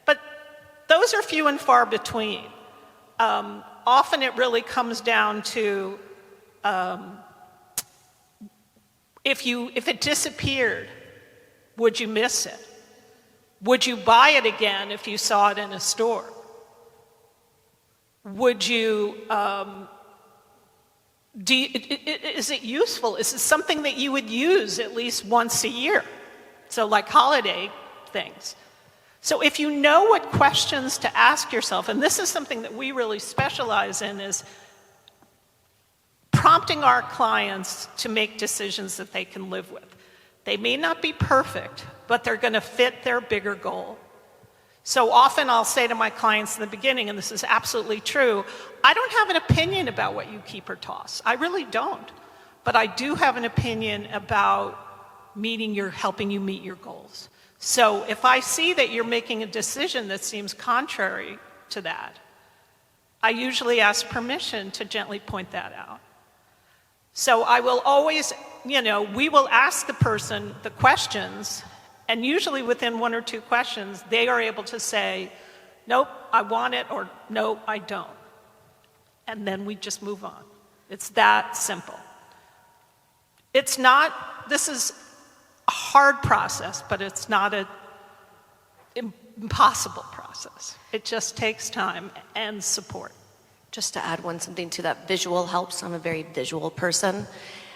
But those are few and far between. Often it really comes down to if it disappeared, would you miss it? Would you buy it again if you saw it in a store? Would you? Is it useful? Is it something that you would use at least once a year? So like holiday things. So if you know what questions to ask yourself, and this is something that we really specialize in, is prompting our clients to make decisions that they can live with. They may not be perfect, but they're going to fit their bigger goal. So often I'll say to my clients in the beginning, and this is absolutely true, I don't have an opinion about what you keep or toss. I really don't. But I do have an opinion about helping you meet your goals. So if I see that you're making a decision that seems contrary to that, I usually ask permission to gently point that out. So I will always, we will ask the person the questions, and usually within one or two questions, they are able to say, nope, I want it, or no, I don't. And then we just move on. It's that simple. This is a hard process, but it's not an impossible process. It just takes time and support. Just to add something to that, visual helps. I'm a very visual person.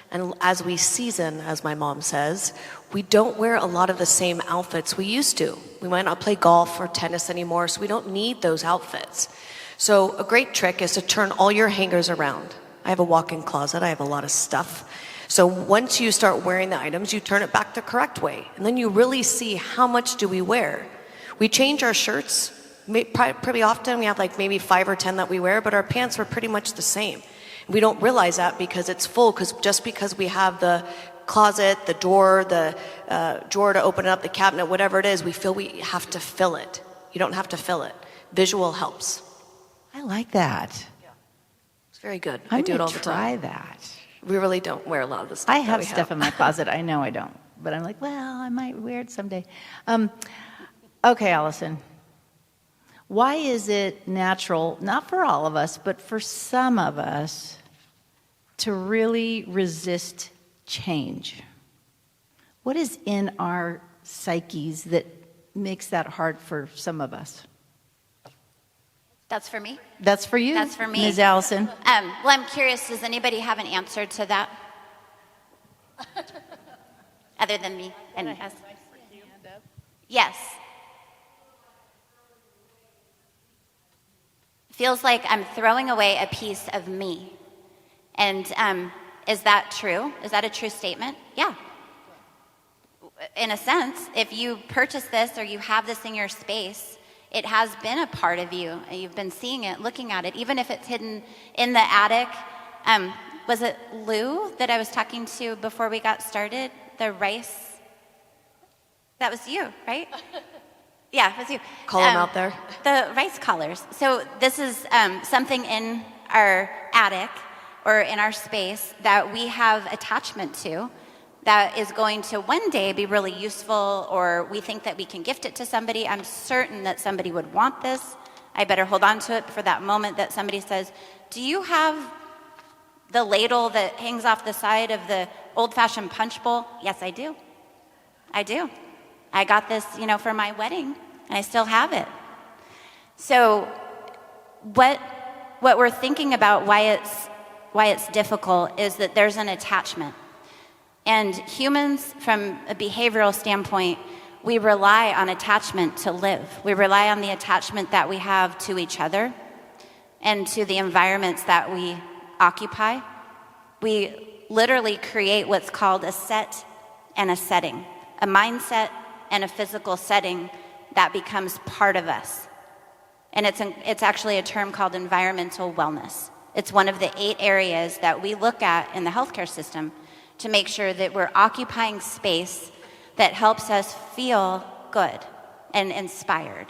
And as we season, as my mom says, we don't wear a lot of the same outfits we used to. We might not play golf or tennis anymore, so we don't need those outfits. So a great trick is to turn all your hangers around. I have a walk-in closet. I have a lot of stuff. So once you start wearing the items, you turn it back the correct way. And then you really see how much do we wear. We change our shirts pretty often. We have like maybe 5 or 10 that we wear, but our pants are pretty much the same. We don't realize that because it's full, just because we have the closet, the door, the drawer to open up, the cabinet, whatever it is, we feel we have to fill it. You don't have to fill it. Visual helps. I like that. It's very good. I do it all the time. I'm going to try that. We really don't wear a lot of the stuff. I have stuff in my closet. I know I don't. But I'm like, well, I might wear it someday. Okay, Allison. Why is it natural, not for all of us, but for some of us, to really resist change? What is in our psyches that makes that hard for some of us? That's for me? That's for you. That's for me. Ms. Allison. Well, I'm curious, does anybody have an answer to that? Other than me and us? Yes. Feels like I'm throwing away a piece of me. And is that true? Is that a true statement? Yeah. In a sense, if you purchase this or you have this in your space, it has been a part of you. You've been seeing it, looking at it, even if it's hidden in the attic. Was it Lou that I was talking to before we got started? The rice? That was you, right? Yeah, it was you. Call them out there. The rice collars. So this is something in our attic or in our space that we have attachment to that is going to one day be really useful, or we think that we can gift it to somebody. I'm certain that somebody would want this. I better hold on to it for that moment that somebody says, do you have the ladle that hangs off the side of the old-fashioned punch bowl? Yes, I do. I do. I got this, for my wedding, and I still have it. So what we're thinking about why it's difficult is that there's an attachment. And humans, from a behavioral standpoint, we rely on attachment to live. We rely on the attachment that we have to each other and to the environments that we occupy. We literally create what's called a set and a setting, a mindset and a physical setting that becomes part of us. And it's actually a term called environmental wellness. It's one of the 8 areas that we look at in the healthcare system to make sure that we're occupying space that helps us feel good and inspired.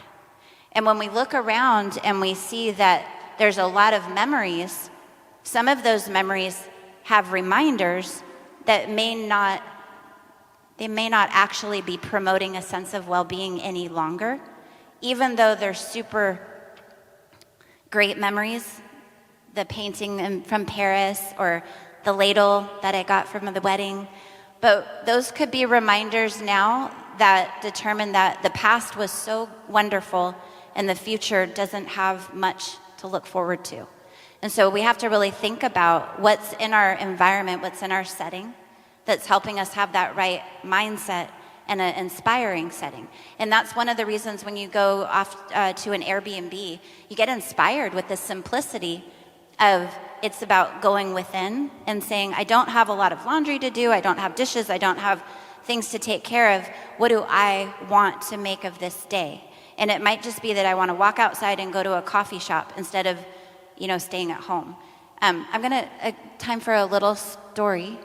And when we look around and we see that there's a lot of memories, some of those memories have reminders that may not actually be promoting a sense of well-being any longer, even though they're super great memories. The painting from Paris or the ladle that I got from the wedding. But those could be reminders now that determine that the past was so wonderful and the future doesn't have much to look forward to. And so we have to really think about what's in our environment, what's in our setting that's helping us have that right mindset and an inspiring setting. And that's one of the reasons when you go off to an Airbnb, you get inspired with the simplicity of it's about going within and saying, I don't have a lot of laundry to do, I don't have dishes, I don't have things to take care of. What do I want to make of this day? And it might just be that I want to walk outside and go to a coffee shop instead of, staying at home. I'm gonna time for a little story.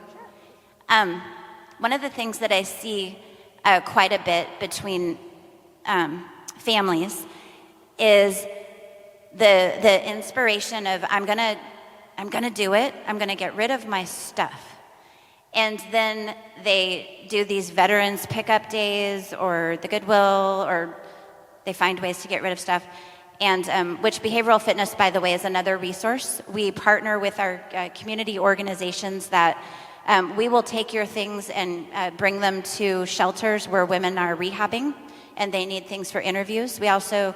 One of the things that I see quite a bit between families is the inspiration of I'm gonna do it. I'm gonna get rid of my stuff, and then they do these veterans pickup days or the Goodwill, or they find ways to get rid of stuff. And which behavioral fitness, by the way, is another resource. We partner with our community organizations that we will take your things and bring them to shelters where women are rehabbing and they need things for interviews. We also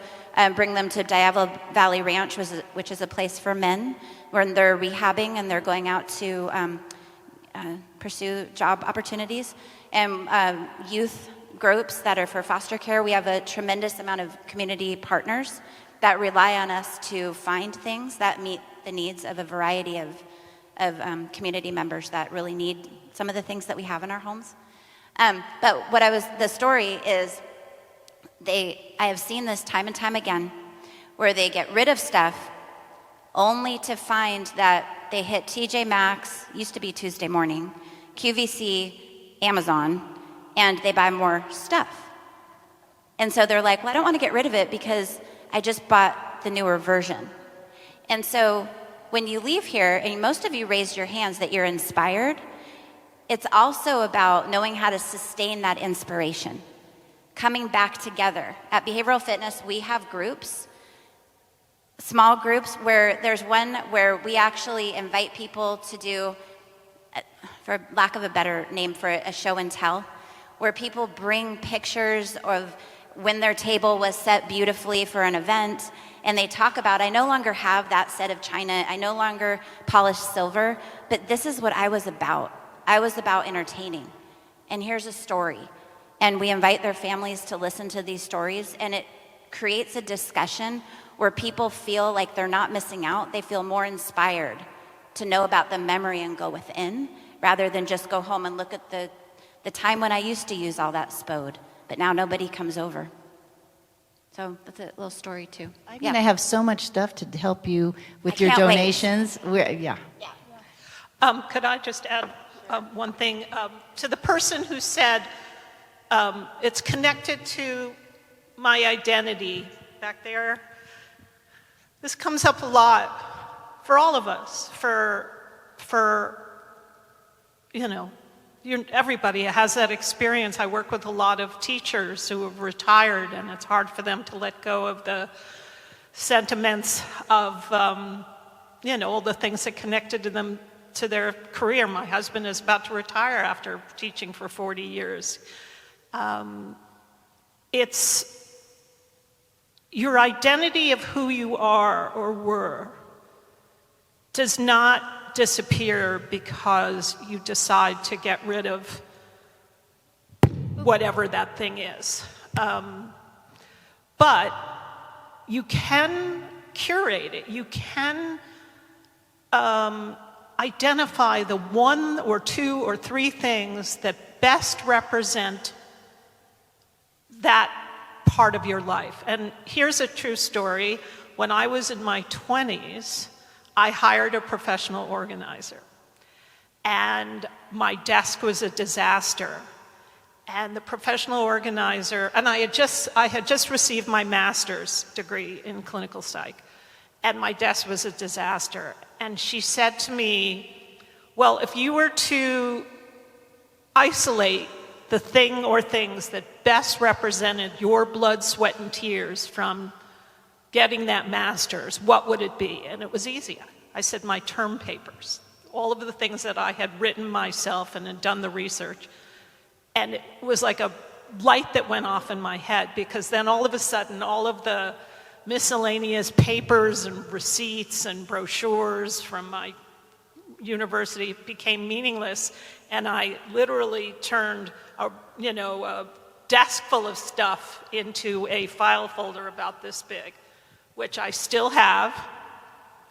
bring them to Diablo Valley Ranch, which is a place for men when they're rehabbing and they're going out to pursue job opportunities. And youth groups that are for foster care. We have a tremendous amount of community partners that rely on us to find things that meet the needs of a variety of community members that really need some of the things that we have in our homes. But the story is, I have seen this time and time again, where they get rid of stuff only to find that they hit TJ Maxx, used to be Tuesday Morning, QVC, Amazon, and they buy more stuff. And so they're like, well, I don't want to get rid of it because I just bought the newer version. And so when you leave here, and most of you raised your hands that you're inspired, it's also about knowing how to sustain that inspiration, coming back together. At Behavioral Fitness, we have groups, small groups, where there's one where we actually invite people to do, for lack of a better name for it, a show and tell, where people bring pictures of when their table was set beautifully for an event, and they talk about, I no longer have that set of china, I no longer polish silver, but this is what I was about. I was about entertaining, and here's a story. And we invite their families to listen to these stories, and it creates a discussion where people feel like they're not missing out. They feel more inspired to know about the memory and go within, rather than just go home and look at the time when I used to use all that spode, but now nobody comes over. So that's a little story too. I'm going to have so much stuff to help you with your can't wait. donations. Could I just add one thing? To the person who said, it's connected to my identity back there, this comes up a lot for all of us, everybody has that experience. I work with a lot of teachers who have retired, and it's hard for them to let go of the sentiments of, all the things that connected to them to their career. My husband is about to retire after teaching for 40 years. It's your identity of who you are or were does not disappear because you decide to get rid of whatever that thing is. But you can curate it. You can identify the one or two or three things that best represent that part of your life. And here's a true story. When I was in my 20s, I hired a professional organizer. And my desk was a disaster. And the professional organizer, and I had just received my master's degree in clinical psych, and my desk was a disaster. And she said to me, well, if you were to isolate the thing or things that best represented your blood, sweat, and tears from getting that master's, what would it be? And it was easy. I said my term papers, all of the things that I had written myself and had done the research. And it was like a light that went off in my head, because then all of a sudden, all of the miscellaneous papers and receipts and brochures from my university became meaningless, and I literally turned a desk full of stuff into a file folder about this big, which I still have,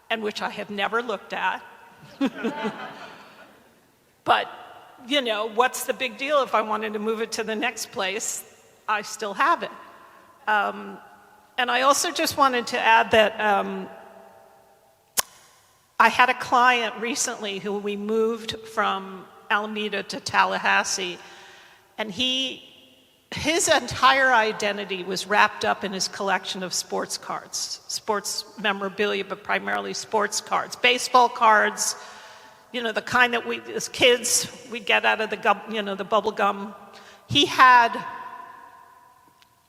and which I have never looked at. But what's the big deal? If I wanted to move it to the next place, I still have it. And I also just wanted to add that I had a client recently who we moved from Alameda to Tallahassee, and his entire identity was wrapped up in his collection of sports cards, sports memorabilia, but primarily sports cards, baseball cards, the kind that we, as kids, we'd get out of the gum, the bubble gum. He had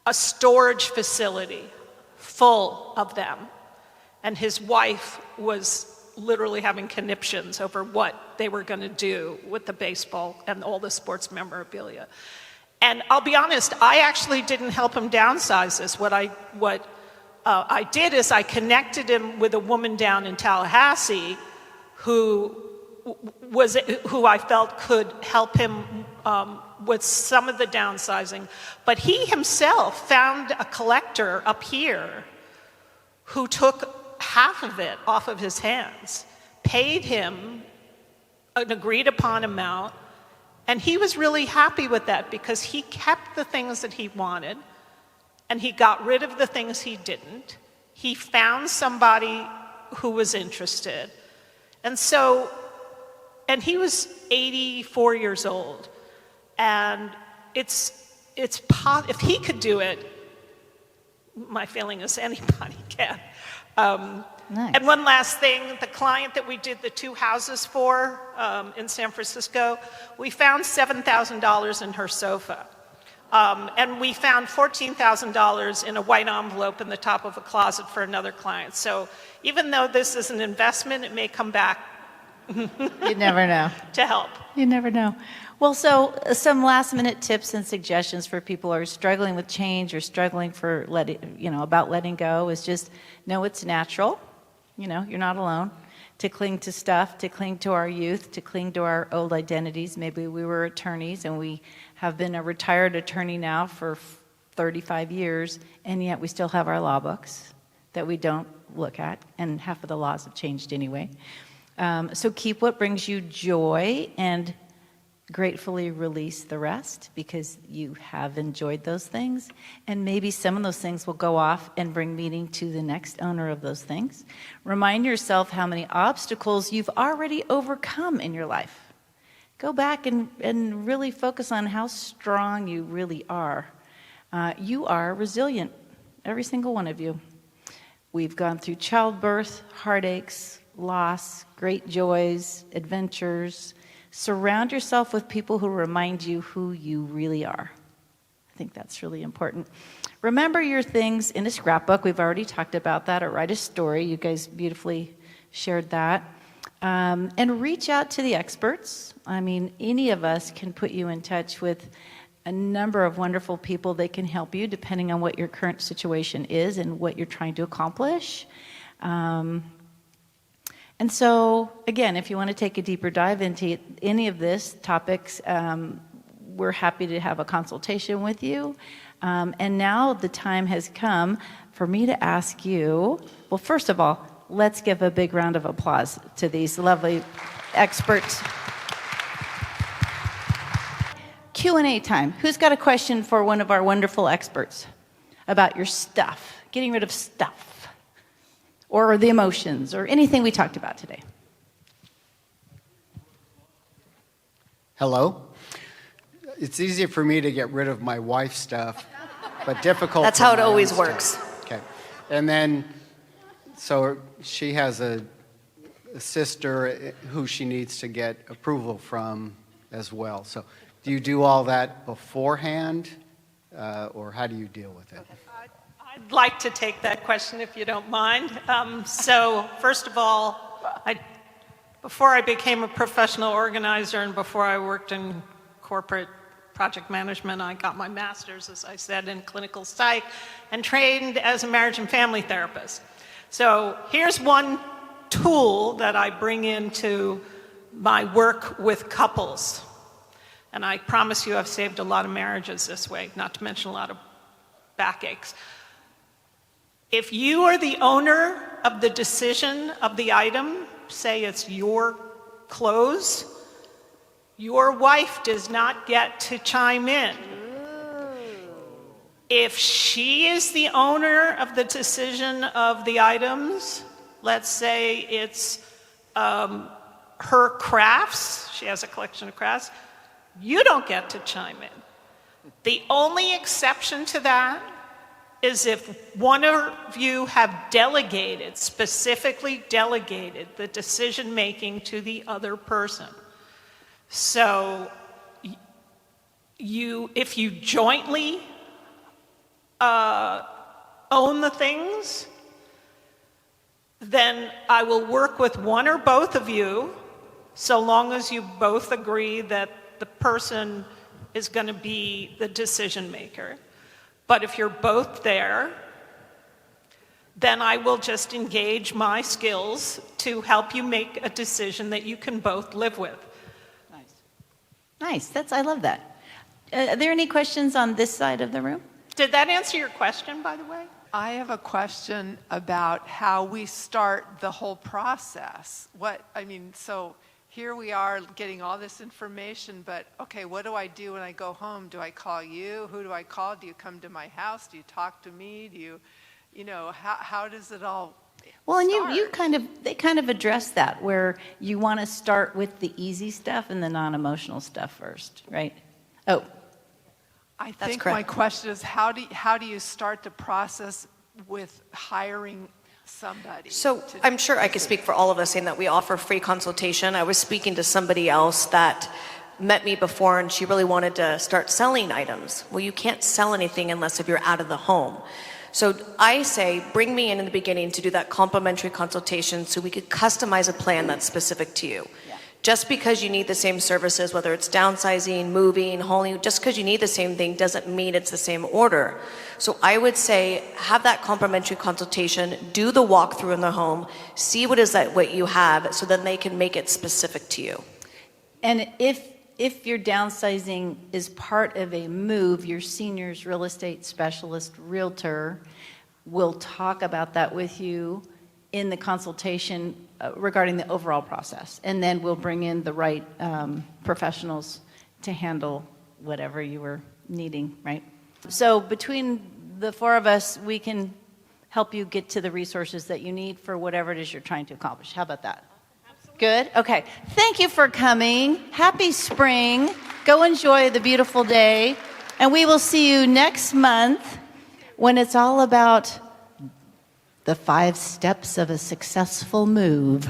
a storage facility full of them, and his wife was literally having conniptions over what they were going to do with the baseball and all the sports memorabilia. And I'll be honest, I actually didn't help him downsize this. What I did is I connected him with a woman down in Tallahassee who I felt could help him with some of the downsizing. But he himself found a collector up here who took half of it off of his hands, paid him an agreed upon amount, and he was really happy with that because he kept the things that he wanted and he got rid of the things he didn't. He found somebody who was interested. And he was 84 years old. And if he could do it, my feeling is anybody can. Nice. And one last thing, the client that we did the 2 houses for in San Francisco, we found $7,000 in her sofa. And we found $14,000 in a white envelope in the top of a closet for another client. So even though this is an investment, it may come back. You never know. To help. You never know. Well, so some last minute tips and suggestions for people who are struggling with change or struggling for about letting go is just know it's natural. You're not alone. To cling to stuff, to cling to our youth, to cling to our old identities. Maybe we were attorneys and we have been a retired attorney now for 35 years, and yet we still have our law books that we don't look at, and half of the laws have changed anyway. So keep what brings you joy and gratefully release the rest, because you have enjoyed those things, and maybe some of those things will go off and bring meaning to the next owner of those things. Remind yourself how many obstacles you've already overcome in your life. Go back and really focus on how strong you really are. You are resilient, every single one of you. We've gone through childbirth, heartaches, loss, great joys, adventures. Surround yourself with people who remind you who you really are. I think that's really important. Remember your things in a scrapbook. We've already talked about that. Or write a story. You guys beautifully shared that. And reach out to the experts. I mean, any of us can put you in touch with a number of wonderful people that can help you depending on what your current situation is and what you're trying to accomplish. And so, again, if you want to take a deeper dive into any of this topics, we're happy to have a consultation with you. And now the time has come for me to ask you, well, first of all, let's give a big round of applause to these lovely experts. Q&A time. Who's got a question for one of our wonderful experts about your stuff, getting rid of stuff, or the emotions, or anything we talked about today? Hello. It's easier for me to get rid of my wife's stuff, but difficult. That's for how it my own always stuff. works. Okay. And then, so she has a sister who she needs to get approval from as well. So do you do all that beforehand, or how do you deal with it? I'd like to take that question if you don't mind. So first of all, before I became a professional organizer and before I worked in corporate project management, I got my master's, as I said, in clinical psych and trained as a marriage and family therapist. So here's one tool that I bring into my work with couples. And I promise you I've saved a lot of marriages this way, not to mention a lot of backaches. If you are the owner of the decision of the item, say it's your clothes, your wife does not get to chime in. If she is the owner of the decision of the items, let's say it's her crafts, she has a collection of crafts, you don't get to chime in. The only exception to that is if one of you have delegated, specifically delegated the decision making to the other person. So if you jointly own the things, then I will work with one or both of you, so long as you both agree that the person is going to be the decision maker. But if you're both there, then I will just engage my skills to help you make a decision that you can both live with. Nice. I love that. Are there any questions on this side of the room? Did that answer your question, by the way? I have a question about how we start the whole process. So here we are getting all this information, but okay, what do I do when I go home? Do I call you? Who do I call? Do you come to my house? Do you talk to me? Do you how does it all Well, and start? they kind of address that, where you want to start with the easy stuff and the non-emotional stuff first, right? Oh, I That's think correct. my question is how do you start the process with hiring somebody? So I'm sure I could speak for all of us saying that we offer free consultation. I was speaking to somebody else that met me before and she really wanted to start selling items. Well, you can't sell anything unless if you're out of the home. So I say, bring me in the beginning to do that complimentary consultation so we could customize a plan that's specific to you. Yeah. Just because you need the same services, whether it's downsizing, moving, holding, just because you need the same thing doesn't mean it's the same order. So I would say, have that complimentary consultation, do the walkthrough in the home, see what you have, so then they can make it specific to you. and if your downsizing is part of a move, your seniors real estate specialist realtor will talk about that with you in the consultation regarding the overall process. And then we'll bring in the right professionals to handle whatever you were needing, right? So between the four of us, we can help you get to the resources that you need for whatever it is you're trying to accomplish. How about that? Good? Okay. Thank you for coming. Happy spring. Go enjoy the beautiful day. And we will see you next month when it's all about the 5 steps of a successful move.